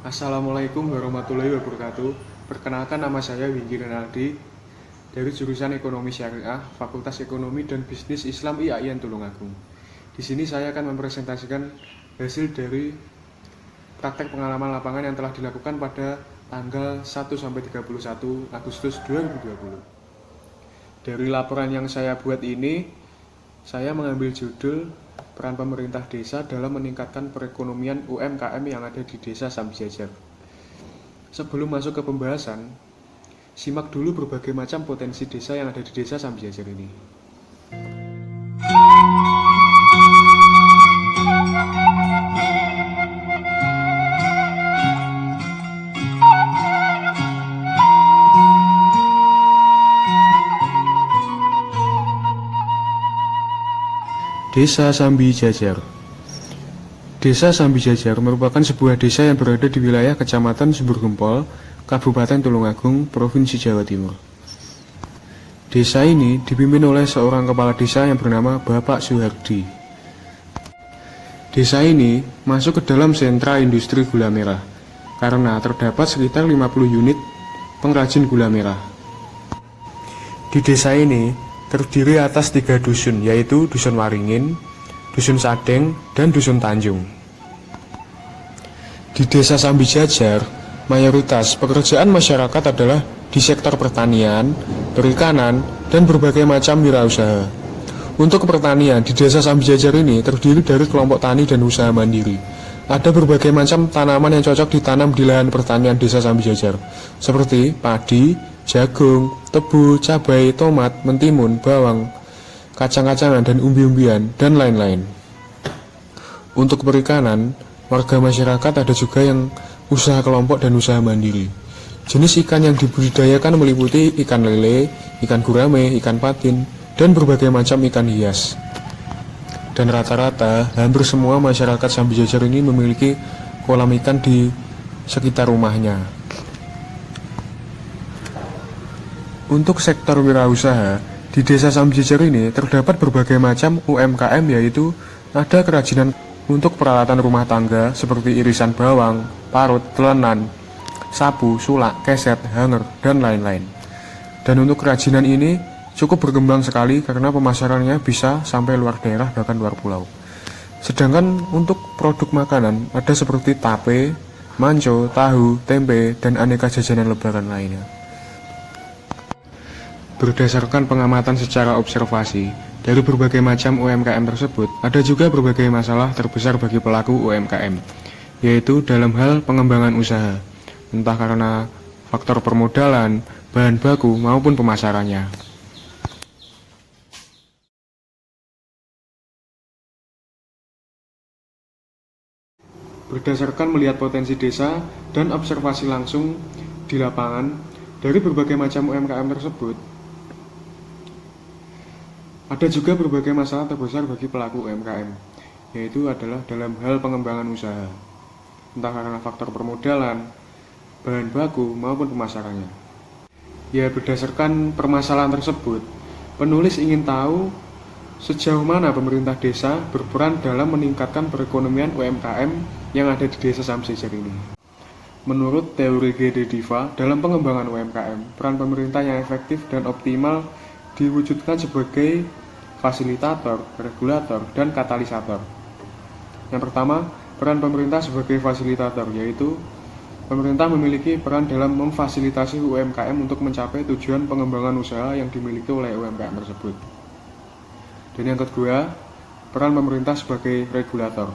Assalamualaikum warahmatullahi wabarakatuh. Perkenalkan, nama saya Wingky Renaldi dari jurusan Ekonomi Syariah, Fakultas Ekonomi dan Bisnis Islam IAIN Tulungagung. Di sini saya akan mempresentasikan hasil dari praktek pengalaman lapangan yang telah dilakukan pada tanggal 1-31 Agustus 2020. Dari laporan yang saya buat ini, saya mengambil judul peran pemerintah desa dalam meningkatkan perekonomian UMKM yang ada di Desa Sambijajar. Sebelum masuk ke pembahasan, simak dulu berbagai macam potensi desa yang ada di Desa Sambijajar ini. Desa Sambijajar. Desa Sambijajar merupakan sebuah desa yang berada di wilayah Kecamatan Sumbergempol, Kabupaten Tulungagung, Provinsi Jawa Timur. Desa ini dipimpin oleh seorang kepala desa yang bernama Bapak Suhardi. Desa ini masuk ke dalam sentra industri gula merah karena terdapat sekitar 50 unit pengrajin gula merah. Di desa ini terdiri atas 3 dusun, yaitu Dusun Waringin, Dusun Sadeng, dan Dusun Tanjung. Di Desa Sambijajar, mayoritas pekerjaan masyarakat adalah di sektor pertanian, perikanan, dan berbagai macam wirausaha. Untuk pertanian, di Desa Sambijajar ini terdiri dari kelompok tani dan usaha mandiri. Ada berbagai macam tanaman yang cocok ditanam di lahan pertanian Desa Sambijajar, seperti padi, jagung, tebu, cabai, tomat, mentimun, bawang, kacang-kacangan, dan umbi-umbian, dan lain-lain. Untuk perikanan, warga masyarakat ada juga yang usaha kelompok dan usaha mandiri. Jenis ikan yang dibudidayakan meliputi ikan lele, ikan gurame, ikan patin, dan berbagai macam ikan hias. Dan rata-rata, hampir semua masyarakat Sambijajar ini memiliki kolam ikan di sekitar rumahnya. Untuk sektor wirausaha, di Desa Sambijajar ini terdapat berbagai macam UMKM, yaitu ada kerajinan untuk peralatan rumah tangga seperti irisan bawang, parut, telenan, sapu, sulak, keset, hanger, dan lain-lain. Dan untuk kerajinan ini cukup berkembang sekali karena pemasarannya bisa sampai luar daerah bahkan luar pulau. Sedangkan untuk produk makanan ada seperti tape, manco, tahu, tempe, dan aneka jajanan lebaran lainnya. Berdasarkan pengamatan secara observasi, dari berbagai macam UMKM tersebut, ada juga berbagai masalah terbesar bagi pelaku UMKM, yaitu dalam hal pengembangan usaha, entah karena faktor permodalan, bahan baku, maupun pemasarannya. Berdasarkan melihat potensi desa dan observasi langsung di lapangan, dari berbagai macam UMKM tersebut, ada juga berbagai masalah terbesar bagi pelaku UMKM, yaitu adalah dalam hal pengembangan usaha, entah karena faktor permodalan, bahan baku, maupun pemasarannya. Ya, berdasarkan permasalahan tersebut, penulis ingin tahu sejauh mana pemerintah desa berperan dalam meningkatkan perekonomian UMKM yang ada di Desa Sambijajar ini. Menurut teori GD Diva, dalam pengembangan UMKM, peran pemerintah yang efektif dan optimal diwujudkan sebagai fasilitator, regulator, dan katalisator. Yang pertama, peran pemerintah sebagai fasilitator, yaitu pemerintah memiliki peran dalam memfasilitasi UMKM untuk mencapai tujuan pengembangan usaha yang dimiliki oleh UMKM tersebut. Dan yang kedua, peran pemerintah sebagai regulator.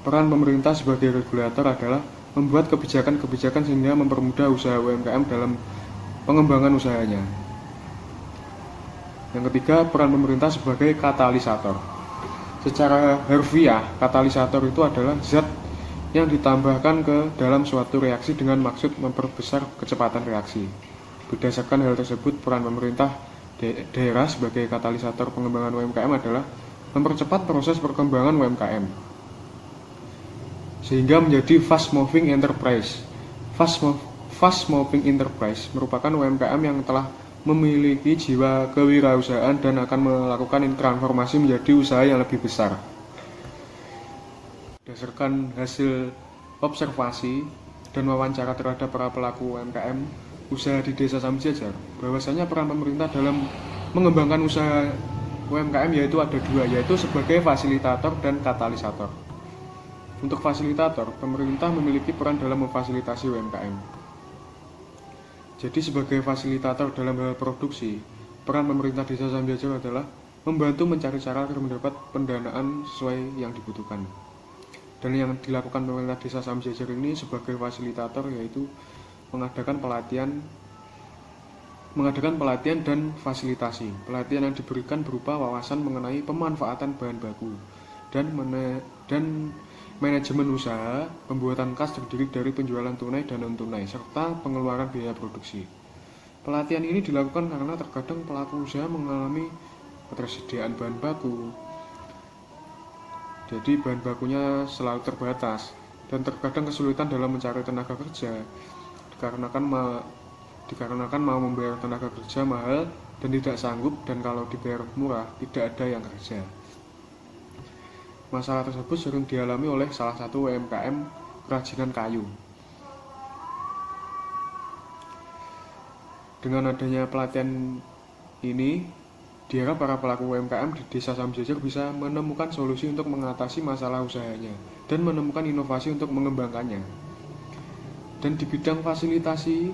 Peran pemerintah sebagai regulator adalah membuat kebijakan-kebijakan sehingga mempermudah usaha UMKM dalam pengembangan usahanya. Yang ketiga, peran pemerintah sebagai katalisator. Secara harfiah, katalisator itu adalah zat yang ditambahkan ke dalam suatu reaksi dengan maksud memperbesar kecepatan reaksi. Berdasarkan hal tersebut, peran pemerintah daerah sebagai katalisator pengembangan UMKM adalah mempercepat proses perkembangan UMKM sehingga menjadi fast moving enterprise. Fast moving enterprise merupakan UMKM yang telah memiliki jiwa kewirausahaan dan akan melakukan transformasi menjadi usaha yang lebih besar. Berdasarkan hasil observasi dan wawancara terhadap para pelaku UMKM usaha di Desa Samjajar, bahwasanya peran pemerintah dalam mengembangkan usaha UMKM yaitu ada dua, yaitu sebagai fasilitator dan katalisator. Untuk fasilitator, pemerintah memiliki peran dalam memfasilitasi UMKM. Jadi sebagai fasilitator dalam hal produksi, peran pemerintah Desa Samjajar adalah membantu mencari cara agar mendapat pendanaan sesuai yang dibutuhkan. Dan yang dilakukan pemerintah Desa Samjajar ini sebagai fasilitator yaitu mengadakan pelatihan dan fasilitasi. Pelatihan yang diberikan berupa wawasan mengenai pemanfaatan bahan baku dan manajemen usaha, pembuatan kas terdiri dari penjualan tunai dan non-tunai, serta pengeluaran biaya produksi. Pelatihan ini dilakukan karena terkadang pelaku usaha mengalami ketersediaan bahan baku. Jadi bahan bakunya selalu terbatas dan terkadang kesulitan dalam mencari tenaga kerja dikarenakan mau membayar tenaga kerja mahal dan tidak sanggup, dan kalau dibayar murah tidak ada yang kerja. Masalah tersebut sering dialami oleh salah satu UMKM kerajinan kayu. Dengan adanya pelatihan ini, diharap para pelaku UMKM di Desa Samjajar bisa menemukan solusi untuk mengatasi masalah usahanya dan menemukan inovasi untuk mengembangkannya. Dan di bidang fasilitasi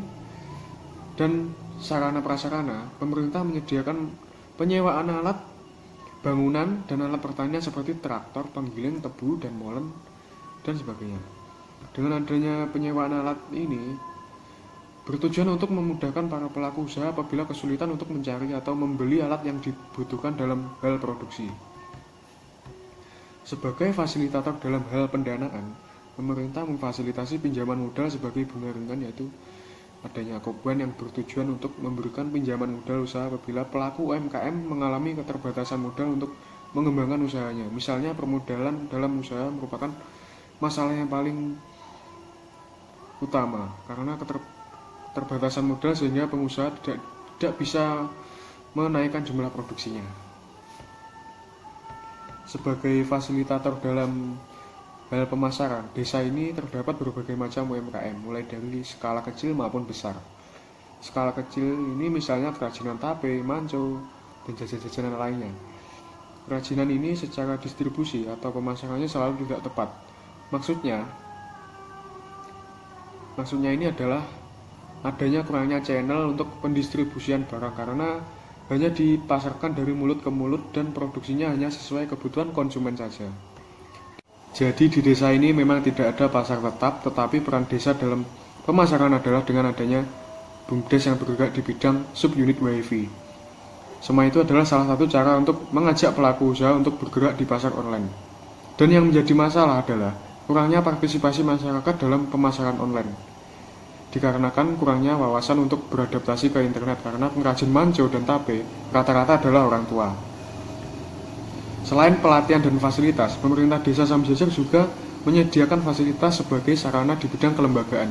dan sarana prasarana, pemerintah menyediakan penyewaan alat bangunan dan alat pertanian seperti traktor, penggiling, tebu, dan molen, dan sebagainya. Dengan adanya penyewaan alat ini bertujuan untuk memudahkan para pelaku usaha apabila kesulitan untuk mencari atau membeli alat yang dibutuhkan dalam hal produksi. Sebagai fasilitator dalam hal pendanaan, pemerintah memfasilitasi pinjaman modal sebagai bunga ringan, yaitu adanya koban yang bertujuan untuk memberikan pinjaman modal usaha apabila pelaku UMKM mengalami keterbatasan modal untuk mengembangkan usahanya. Misalnya permodalan dalam usaha merupakan masalah yang paling utama karena keterbatasan modal sehingga pengusaha tidak bisa menaikkan jumlah produksinya. Sebagai fasilitator dalam hal pemasaran, desa ini terdapat berbagai macam UMKM, mulai dari skala kecil maupun besar. Skala kecil ini misalnya kerajinan tape, manco, dan jajanan lainnya. Kerajinan ini secara distribusi atau pemasarannya selalu tidak tepat. Maksudnya ini adalah adanya kurangnya channel untuk pendistribusian barang karena hanya dipasarkan dari mulut ke mulut dan produksinya hanya sesuai kebutuhan konsumen saja. Jadi di desa ini memang tidak ada pasar tetap, tetapi peran desa dalam pemasaran adalah dengan adanya BUMDes yang bergerak di bidang subunit WiFi. Semua itu adalah salah satu cara untuk mengajak pelaku usaha untuk bergerak di pasar online. Dan yang menjadi masalah adalah kurangnya partisipasi masyarakat dalam pemasaran online. Dikarenakan kurangnya wawasan untuk beradaptasi ke internet karena pengrajin manco dan tape rata-rata adalah orang tua. Selain pelatihan dan fasilitas, pemerintah Desa Samjajar juga menyediakan fasilitas sebagai sarana di bidang kelembagaan.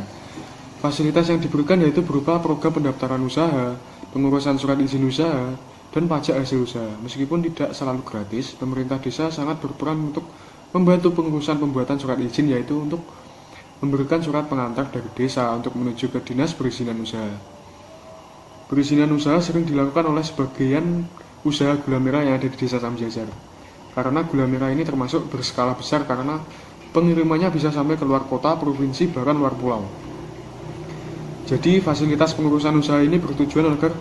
Fasilitas yang diberikan yaitu berupa program pendaftaran usaha, pengurusan surat izin usaha, dan pajak hasil usaha. Meskipun tidak selalu gratis, pemerintah desa sangat berperan untuk membantu pengurusan pembuatan surat izin, yaitu untuk memberikan surat pengantar dari desa untuk menuju ke dinas perizinan usaha. Perizinan usaha sering dilakukan oleh sebagian usaha gula merah yang ada di Desa Samjajar. Karena gula merah ini termasuk berskala besar karena pengirimannya bisa sampai ke luar kota, provinsi, bahkan luar pulau. Jadi fasilitas pengurusan usaha ini bertujuan agar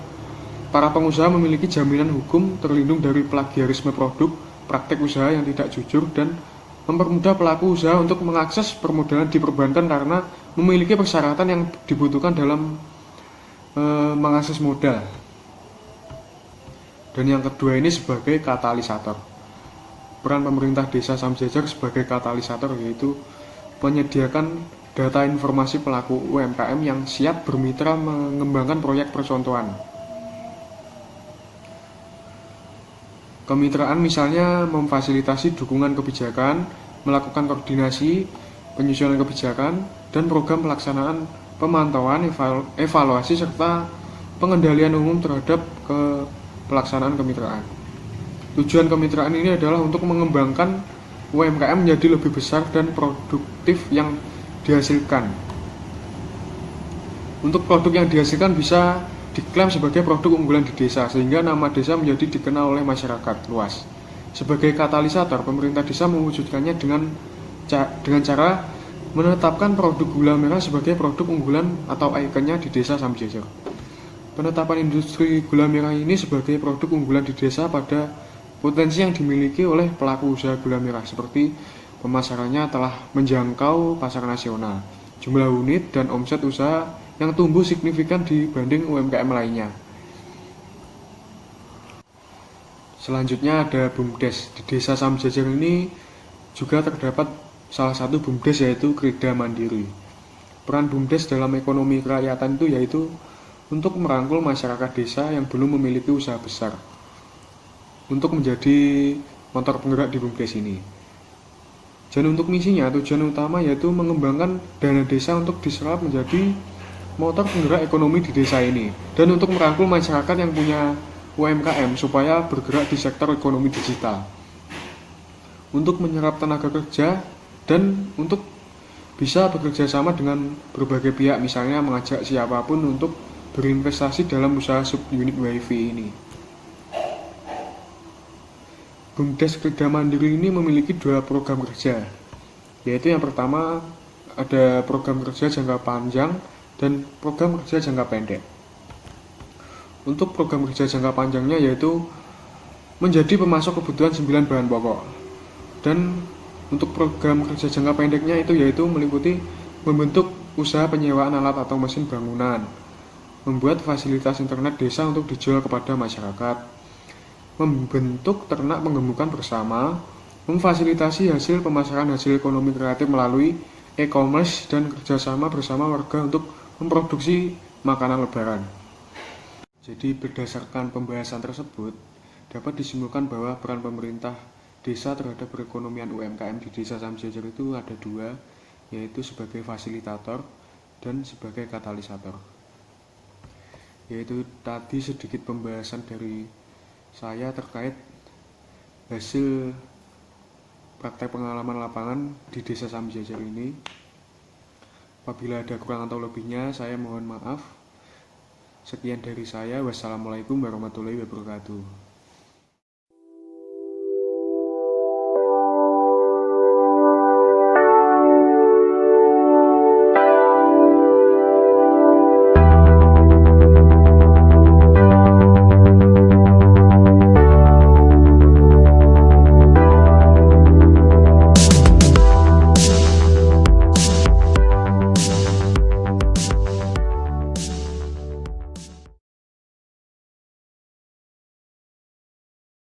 para pengusaha memiliki jaminan hukum terlindung dari plagiarisme produk, praktek usaha yang tidak jujur, dan mempermudah pelaku usaha untuk mengakses permodalan di perbankan karena memiliki persyaratan yang dibutuhkan dalam mengakses modal. Dan yang kedua ini sebagai katalisator. Peran pemerintah Desa Samjajar sebagai katalisator yaitu menyediakan data informasi pelaku UMKM yang siap bermitra mengembangkan proyek percontohan. Kemitraan misalnya memfasilitasi dukungan kebijakan, melakukan koordinasi, penyusunan kebijakan, dan program pelaksanaan pemantauan, evaluasi, serta pengendalian umum terhadap pelaksanaan kemitraan. Tujuan kemitraan ini adalah untuk mengembangkan UMKM menjadi lebih besar dan produktif yang dihasilkan. Untuk produk yang dihasilkan bisa diklaim sebagai produk unggulan di desa, sehingga nama desa menjadi dikenal oleh masyarakat luas. Sebagai katalisator, pemerintah desa mewujudkannya dengan cara menetapkan produk gula merah sebagai produk unggulan atau ikonnya di desa Samjajar. Penetapan industri gula merah ini sebagai produk unggulan di desa pada potensi yang dimiliki oleh pelaku usaha gula merah, seperti pemasarannya telah menjangkau pasar nasional, jumlah unit dan omset usaha yang tumbuh signifikan dibanding UMKM lainnya. Selanjutnya ada BUMDes. Di desa Samjajar ini juga terdapat salah satu BUMDes, yaitu Krida Mandiri. Peran BUMDes dalam ekonomi kerakyatan itu yaitu untuk merangkul masyarakat desa yang belum memiliki usaha besar untuk menjadi motor penggerak di BUMDes ini. Dan untuk misinya, tujuan utama yaitu mengembangkan dana desa untuk diserap menjadi motor penggerak ekonomi di desa ini, dan untuk merangkul masyarakat yang punya UMKM supaya bergerak di sektor ekonomi digital, untuk menyerap tenaga kerja dan untuk bisa bekerja sama dengan berbagai pihak, misalnya mengajak siapapun untuk berinvestasi dalam usaha subunit WiFi ini. BUMDes Krida Mandiri ini memiliki 2 program kerja, yaitu yang pertama ada program kerja jangka panjang dan program kerja jangka pendek. Untuk program kerja jangka panjangnya yaitu menjadi pemasok kebutuhan 9 bahan pokok, dan untuk program kerja jangka pendeknya itu yaitu meliputi membentuk usaha penyewaan alat atau mesin bangunan, membuat fasilitas internet desa untuk dijual kepada masyarakat, membentuk ternak penggemukan bersama, memfasilitasi hasil pemasaran hasil ekonomi kreatif melalui e-commerce, dan kerjasama bersama warga untuk memproduksi makanan lebaran. Jadi berdasarkan pembahasan tersebut, dapat disimpulkan bahwa peran pemerintah desa terhadap perekonomian UMKM di desa Samjajar itu ada 2, yaitu sebagai fasilitator dan sebagai katalisator. Yaitu tadi sedikit pembahasan dari saya terkait hasil praktek pengalaman lapangan di desa Samjajar ini. Apabila ada kurang atau lebihnya, saya mohon maaf. Sekian dari saya. Wassalamualaikum warahmatullahi wabarakatuh.